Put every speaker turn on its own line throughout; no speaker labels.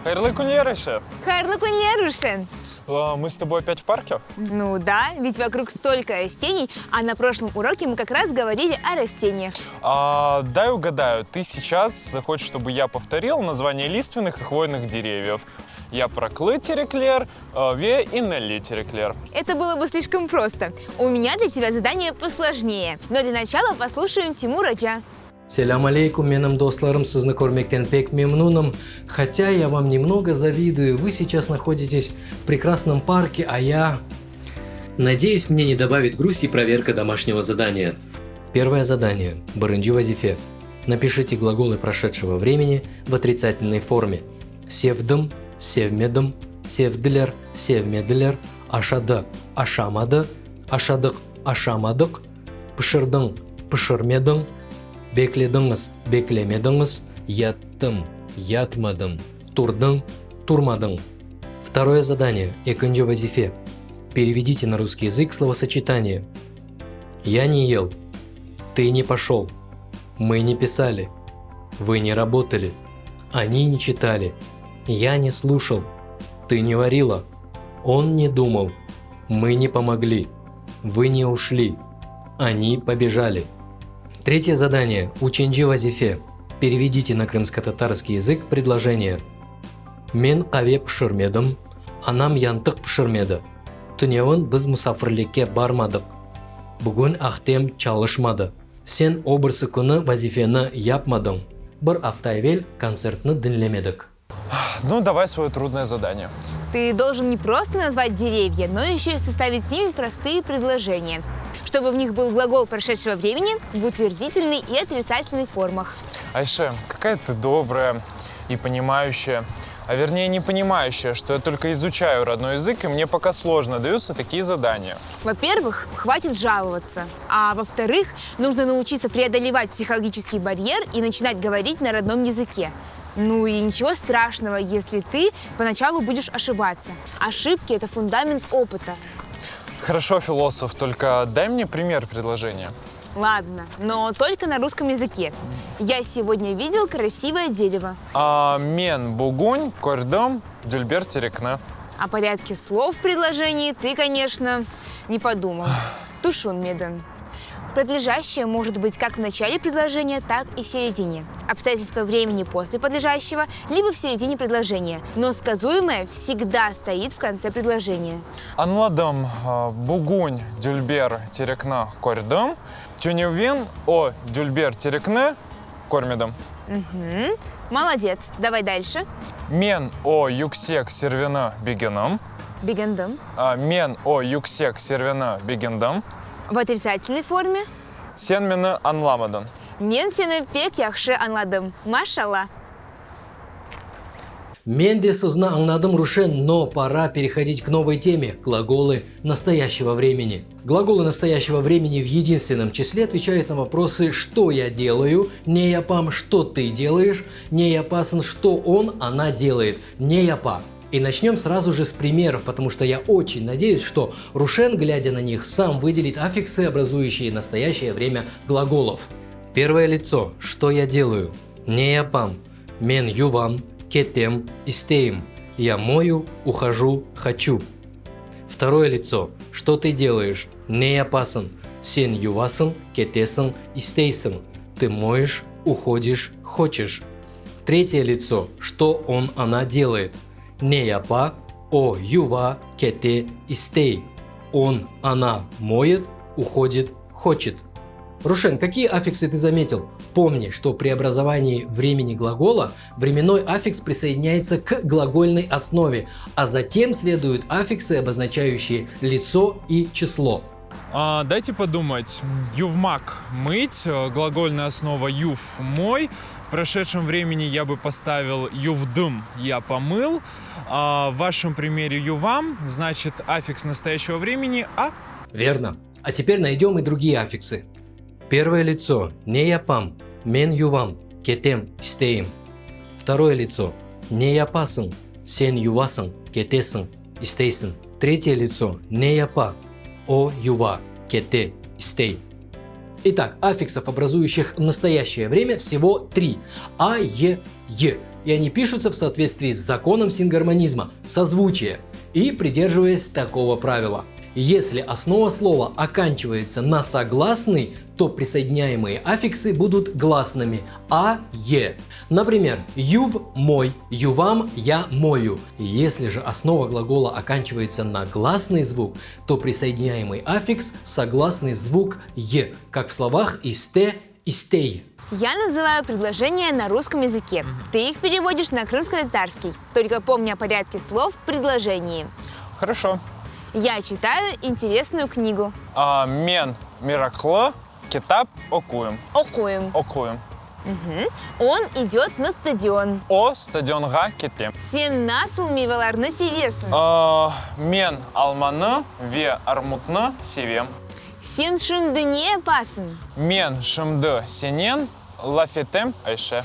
Хайрлы куньерыше.
Хайрлы куньерушен.
Мы с тобой опять в парке?
Ну да, ведь вокруг столько растений, а на прошлом уроке мы как раз говорили о растениях.
Дай угадаю, ты сейчас захочешь, чтобы я повторил название лиственных и хвойных деревьев. Я проклы тереклер, ве и нелли тереклер.
Это было бы слишком просто. У меня для тебя задание посложнее. Но для начала послушаем Тимураджа.
Селям алейкум, менің достарым, сізні көрмектен пек мемнуным. Хотя я вам немного завидую, вы сейчас находитесь в прекрасном парке, а я...
Надеюсь, мне не добавит грусти проверка домашнего задания.
Первое задание. Барынджи вазифе. Напишите глаголы прошедшего времени в отрицательной форме. Севдым, севмедым, севдилер, севмедилер, ашада, ашамада, ашадық, ашамадық, пышырдың, пышырмедың, бекледіңіз, беклемедіңіз, яттым, ятмадым, турдың, турмадың. Второе задание. Эконджи вазифе. Переведите на русский язык словосочетание. Я не ел. Ты не пошел. Мы не писали. Вы не работали. Они не читали. Я не слушал. Ты не варила. Он не думал. Мы не помогли. Вы не ушли. Они побежали. Третье задание. Ученджи вазифе. Переведите на крымско-татарский язык предложение. Мен қаве пішірмедім, анам янтық пішірмеді. Түнеуін біз мұсафірлікке бармадық. Бүгін ақтем чалышмады. Сен обырсы күні вазифені япмадың. Бір автайвел концертны dinlemedik.
Ну, давай свое трудное задание.
Ты должен не просто назвать деревья, но еще и составить с ними простые предложения, чтобы в них был глагол прошедшего времени в утвердительной и отрицательной формах.
Айше, какая ты добрая и понимающая, а вернее не понимающая, что я только изучаю родной язык, и мне пока сложно даются такие задания.
Во-первых, хватит жаловаться. А во-вторых, нужно научиться преодолевать психологический барьер и начинать говорить на родном языке. Ну и ничего страшного, если ты поначалу будешь ошибаться. Ошибки – это фундамент опыта.
Хорошо, философ, только дай мне пример предложения.
Ладно, но только на русском языке. Я сегодня видел красивое дерево.
Мен бугунь, кордом, дюльбер терекна.
О порядке слов в предложении ты, конечно, не подумал. Тушун меден. Подлежащее может быть как в начале предложения, так и в середине. Обстоятельства времени после подлежащего, либо в середине предложения. Но сказуемое всегда стоит в конце предложения.
Анладам бугунь, дюльбер терекна, кордом. Тюневен о дюльбер терекне, кормедом.
Угу. Молодец. Давай дальше.
Мен о юксек сервена бигеном.
Бигендом.
Мен о юксек сервена бигендом.
В отрицательной форме.
Сен мене анламадан.
Мен сені пек яхшы анладым. Машалла.
Мен де сызна аңнадым, Рушен, но пора переходить к новой теме – глаголы настоящего времени. Глаголы настоящего времени в единственном числе отвечают на вопросы «что я делаю», «не япам», «что ты делаешь», «не япасан», «что он», «она делает», «не япа». И начнем сразу же с примеров, потому что я очень надеюсь, что Рушен, глядя на них, сам выделит аффиксы, образующие настоящее время глаголов. Первое лицо – «что я делаю», «не япам», «мен ювам», «кетем», «истеем», «я мою», «ухожу», «хочу». Второе лицо – «что ты делаешь», «не япасан», «сен ювасан», «кетесан», «истейсан», «ты моешь», «уходишь», «хочешь». Третье лицо – «что он, она делает», «не япа», «о юва», «кете», «истей». Он, она моет, уходит, хочет. Рушен, какие аффиксы ты заметил? Помни, что при образовании времени глагола временной аффикс присоединяется к глагольной основе, а затем следуют аффиксы, обозначающие лицо и число.
Дайте подумать. Ювмак – мыть, глагольная основа юв – мой. В прошедшем времени я бы поставил ювдым – я помыл. В вашем примере ювам значит аффикс настоящего времени – а.
Верно. А теперь найдем и другие аффиксы. Первое лицо – не япам, мен ювам, кетем, истеем. Второе лицо – не япасан, сен ювасан, кетесан, истейсан. Третье лицо – не япа, о юва, кете, истей. Итак, аффиксов, образующих настоящее время, всего 3. А, Е, Е. и они пишутся в соответствии с законом сингармонизма, созвучия, и придерживаясь такого правила. Если основа слова оканчивается на согласный, то присоединяемые аффиксы будут гласными а, е. Например, юв – мой, ювам – я мою. Если же основа глагола оканчивается на гласный звук, то присоединяемый аффикс – согласный звук е, как в словах исте, истей.
Я называю предложения на русском языке. Ты их переводишь на крымско-татарский. Только помни о порядке слов в предложении.
Хорошо.
Я читаю интересную книгу.
Мен мираклы китап окуем.
Окуем.
Окуем.
Он идет на стадион.
О стадионга кетем.
Сен насыл мейваларны севесін.
Мен алманы ве армутны севем.
Сен шымды не пасын.
Мен шымды сенен лафетем айше.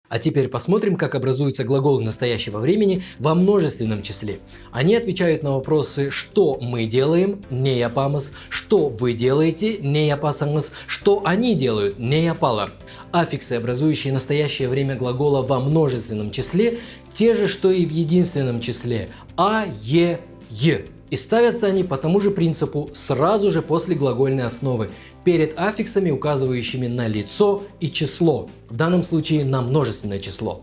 А теперь посмотрим, как образуются глаголы настоящего времени во множественном числе. Они отвечают на вопросы «что мы делаем?» не япамас, «что вы делаете?» не япасамас, «что они делают?» не япалар. Аффиксы, образующие настоящее время глагола во множественном числе, те же, что и в единственном числе – а, е, е. И ставятся они по тому же принципу сразу же после глагольной основы, перед аффиксами, указывающими на лицо и число, в данном случае на множественное число.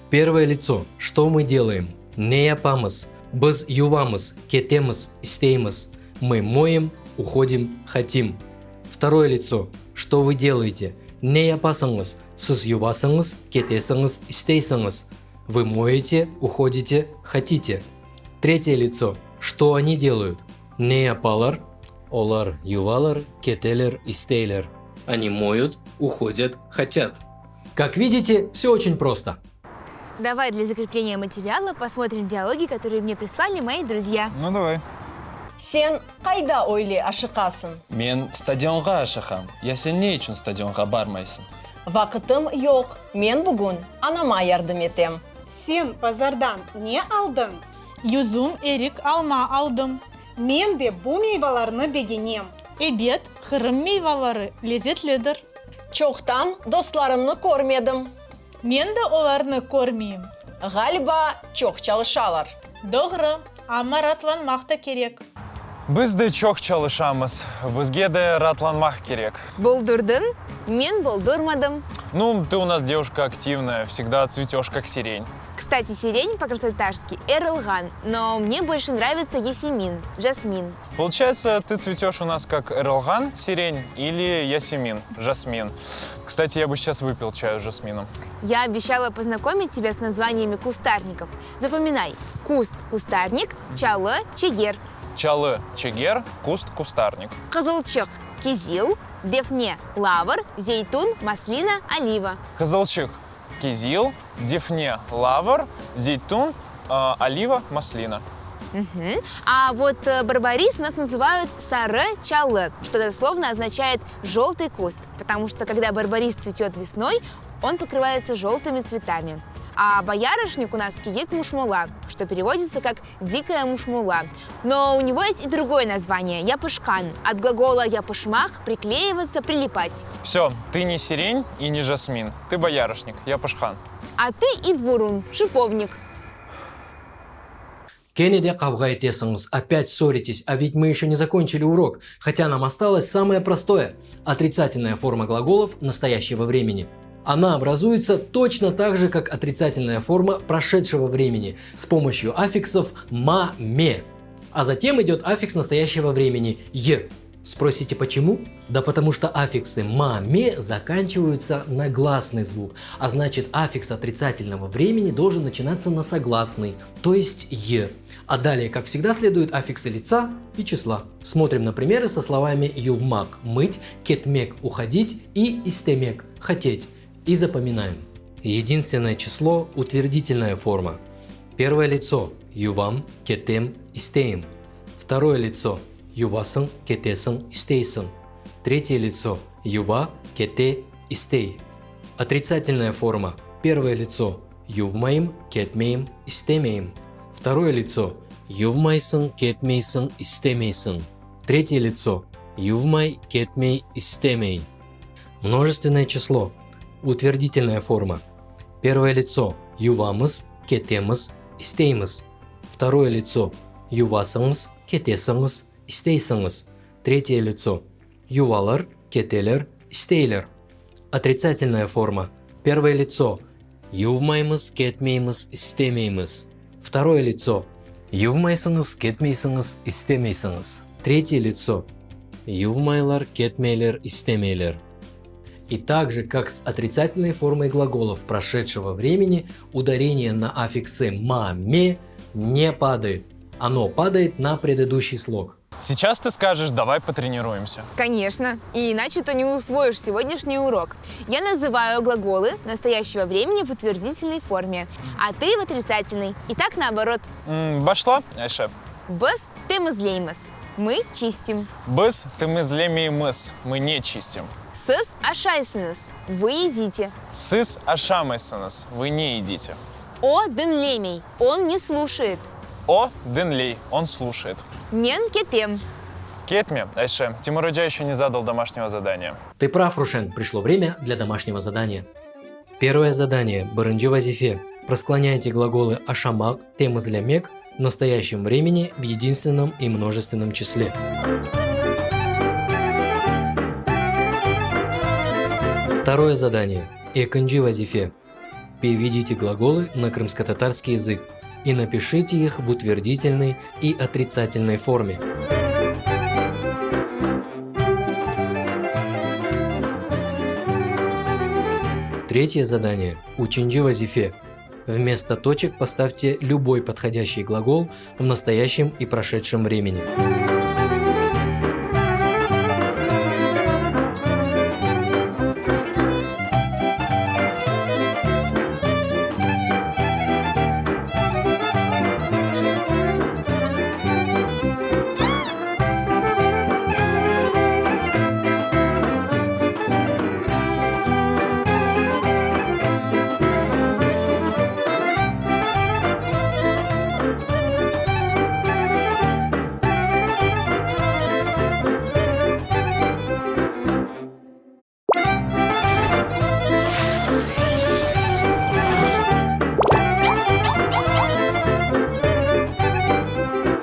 Первое лицо. Что мы делаем? Не япамас, без ювамас, кетемас, истеймас. Мы моем, уходим, хотим. Второе лицо. Что вы делаете? Не япасангас, сыз ювасангас, кетесангас, истейсангас. Вы моете, уходите, хотите. Третье лицо. Что они делают? Не япалар, олар ювалар, кетелер, истейлер. Они моют, уходят, хотят. Как видите, все очень просто.
Давай для закрепления материала посмотрим диалоги, которые мне прислали мои друзья.
Ну давай.
Сен қайда ойлы ашықасың?
Мен стадионға ашықам. Я сильнее үшін стадионға бармайсың.
Вақытым жоқ. Мен бүгін анама ярдым етем.
Сен базардан не алдың?
Юзум эрик алма алдым.
Мен де bu meyvalарны бегенем.
Ebet, Kırım meyveleri lezzetlidir.
Çoxtan dostlarımны көрмедім.
Men de onlarını көрмеймін.
Galiba çok çalışalar.
Doğru, ama ratlanmak da gerek.
Біз де чоқ çalışамыз. Бізге де ратланмақ керек.
Болдырдың? Мен болдырмадым.
Ну, ты у нас девушка активная, всегда цветешь как сирень.
Кстати, сирень по-красотарски эрлган, но мне больше нравится ясемин, жасмин.
Получается, ты цветешь у нас как эрлган, сирень, или ясемин, жасмин. Кстати, я бы сейчас выпил чаю с жасмином.
Я обещала познакомить тебя с названиями кустарников. Запоминай. Куст – кустарник, чалы – чегер.
Чалы, чегер, куст, кустарник.
Кызылчык – кизил, дефне – лавр, зейтун, маслина, олива.
Кызылчык, кизил, дефне, лавр, зейтун, олива, маслина.
А вот барбарис у нас называют сары-чалы, что дословно означает «желтый куст», потому что когда барбарис цветет весной, он покрывается желтыми цветами. А боярышник у нас киек мушмула, что переводится как «дикая мушмула». Но у него есть и другое название – япышкан. От глагола япышмах – приклеиваться, прилипать.
Все, ты не сирень и не жасмин, ты боярышник, япышхан.
А ты идбурун – шиповник.
Кеннеди кавга этесыңыз, опять ссоритесь, а ведь мы еще не закончили урок, хотя нам осталось самое простое – отрицательная форма глаголов настоящего времени. Она образуется точно так же, как отрицательная форма прошедшего времени с помощью аффиксов «ма-ме». А затем идет аффикс настоящего времени «е». Спросите почему? Да потому что аффиксы «ма-ме» заканчиваются на гласный звук, а значит аффикс отрицательного времени должен начинаться на согласный, то есть «е». А далее, как всегда, следуют аффиксы лица и числа. Смотрим на примеры со словами «ювмак» – «мыть», «кетмек» – «уходить» и «истемек» – «хотеть». И запоминаем. Единственное число – утвердительная форма. Первое лицо – ювам, кетем, истеем. Второе лицо – ювасан, кетесан, истейсан. Третье лицо – юва, кете, истей. Отрицательная форма. Первое лицо – ювмаим, кетмеем, истемеем. Второе лицо – ювмайсан, кетмейсан, истемейсан. Третье лицо – ювмай, кетмей, истемей. Множественное число. Утвердительная форма. Первое лицо – Ювамыз, кетемыз, истеймыз. Второе лицо. Ювасыңыз, кетесіңіз, истейсіңіз. Третье лицо. Ювалар, кетелер, истейлер. Отрицательная форма. Первое лицо. Ювмаймыз, кетмейміз, истемейміз. Второе лицо. Ювмайсыңыз, кетмейсіңіз, истемейсіңіз. Третье лицо. Ювмайлар, кетмейлер, истемейлер. И так же, как с отрицательной формой глаголов прошедшего времени, ударение на аффиксы «ма-ме» не падает. Оно падает на предыдущий слог.
Сейчас ты скажешь, давай потренируемся.
Конечно. И иначе ты не усвоишь сегодняшний урок. Я называю глаголы настоящего времени в утвердительной форме, а ты в отрицательной. И так наоборот.
Башла, Айше?
Біз темізлейміз. Мы чистим.
Біз темізлемейміз. Мы не чистим.
Сіз ашайсınız. Вы едите.
Сіз ашамайсınız. Вы не едите.
О дынлемей. Он не слушает.
О дынлей. Он слушает.
Мен кетем.
Кетме, Айше, Тимураджа еще не задал домашнего задания.
Ты прав, Рушен, пришло время для домашнего задания. Первое задание. Бырынчы вазифе. Просклоняйте глаголы ашамак, темызлемек в настоящем времени в единственном и множественном числе. Второе задание. Экынчы вазифе. Переведите глаголы на крымско-татарский язык и напишите их в утвердительной и отрицательной форме. Третье задание. Учинчы вазифе. Вместо точек поставьте любой подходящий глагол в настоящем и прошедшем времени.